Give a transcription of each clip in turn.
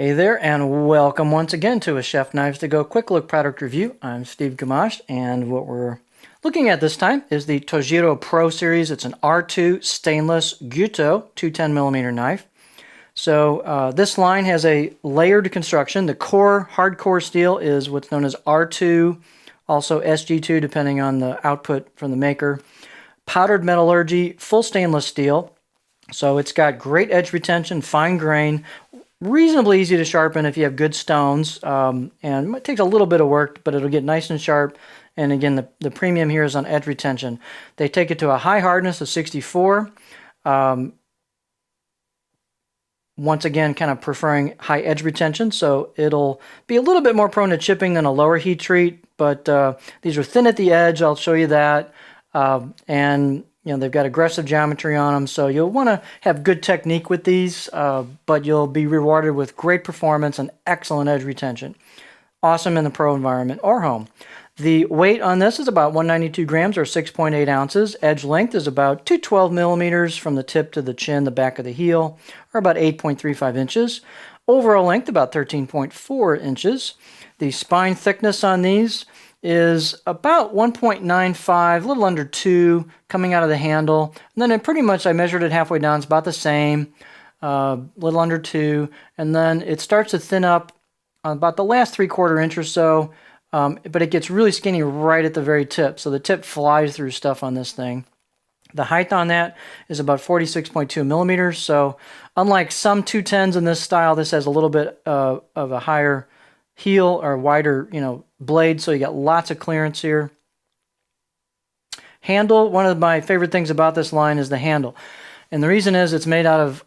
Hey there, and welcome once again to a Chef Knives to Go quick look product review. I'm Steve Gamache, and what we're looking at this time is the Tojiro Pro Series. It's an R-2 stainless Gyuto 210mm knife. So this line has a layered construction. The core hardcore steel is what's known as R2, also SG2 depending on the output from the maker. Powdered metallurgy, full stainless steel. So it's got great edge retention, fine grain, reasonably easy to sharpen if you have good stones, and it takes a little bit of work, but it'll get nice and sharp. And again, the premium here is on edge retention. They take it to a high hardness of 64. Once again, kind of preferring high edge retention, so it'll be a little bit more prone to chipping than a lower heat treat, but these are thin at the edge, I'll show you that. And you know, they've got aggressive geometry on them, so you'll want to have good technique with these, but you'll be rewarded with great performance and excellent edge retention. Awesome in the pro environment or home. The weight on this is about 192 grams or 6.8 ounces. Edge length is about 212 millimeters from the tip to the chin, the back of the heel, or about 8.35 inches. Overall length about 13.4 inches. The spine thickness on these is about 1.95, a little under 2 coming out of the handle. And then pretty much I measured it halfway down, it's about the same, a little under 2. And then it starts to thin up about the last 3/4 inch or so, but it gets really skinny right at the very tip. So the tip flies through stuff on this thing. The height on that is about 46.2 millimeters. So unlike some 210s in this style, this has a little bit of a higher heel or wider, blade, so you got lots of clearance here. Handle, one of my favorite things about this line is the handle. And the reason is it's made out of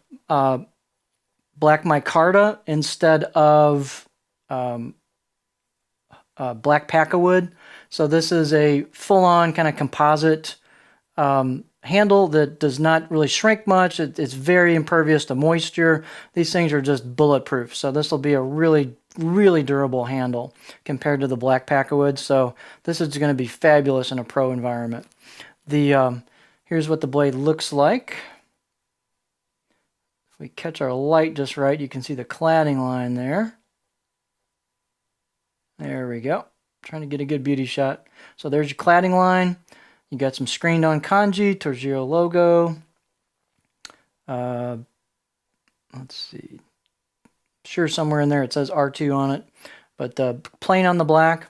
black micarta instead of black pacawood. So this is a full-on kind of composite handle that does not really shrink much. It's very impervious to moisture. These things are just bulletproof. So this will be a really durable handle compared to the black pacawood. So this is going to be fabulous in a pro environment. Here's what the blade looks like. If we catch our light just right, you can see the cladding line there. There we go. Trying to get a good beauty shot. So there's your cladding line. You got some screened on kanji, Tojiro logo. Let's see. Sure, somewhere in there it says R2 on it, but plain on the black,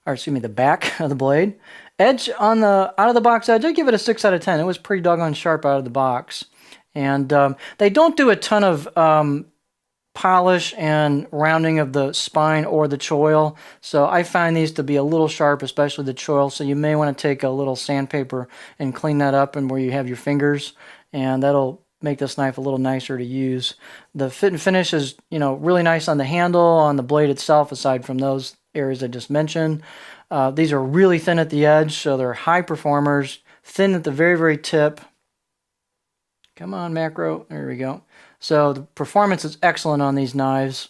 or excuse me, the back of the blade. Edge on the out of the box edge, I give it a 6 out of 10. It was pretty doggone sharp out of the box, and they don't do a ton of polish and rounding of the spine or the choil, so I find these to be a little sharp, especially the choil. So you may want to take a little sandpaper and clean that up, and where you have your fingers, and that'll make this knife a little nicer to use. The fit and finish is, really nice on the handle, on the blade itself, aside from those areas I just mentioned. These are really thin at the edge, so they're high performers, thin at the very tip. Come on, macro. There we go. So the performance is excellent on these knives,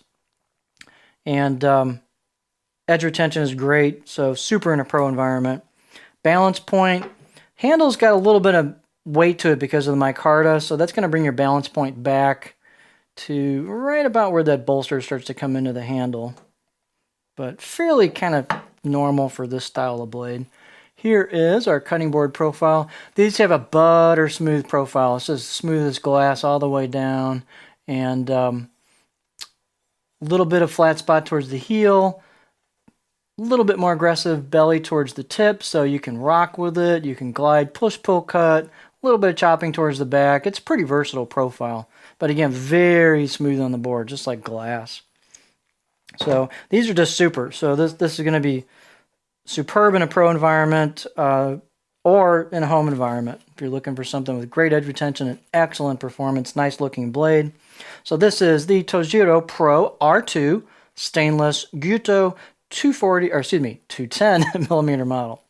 and edge retention is great, so super in a pro environment. Balance point. Handle's got a little bit of weight to it because of the micarta, so that's going to bring your balance point back to right about where that bolster starts to come into the handle, but fairly kind of normal for this style of blade. Here is our cutting board profile. These have a butter smooth profile. It's just smooth as glass all the way down, and a little bit of flat spot towards the heel, a little bit more aggressive belly towards the tip, so you can rock with it, you can glide, push, pull, cut, a little bit of chopping towards the back. It's a pretty versatile profile, but again, very smooth on the board, just like glass. So these are just super. So this is going to be superb in a pro environment or in a home environment if you're looking for something with great edge retention and excellent performance, nice looking blade. So this is the Tojiro Pro R2 stainless Gyuto 210 millimeter model.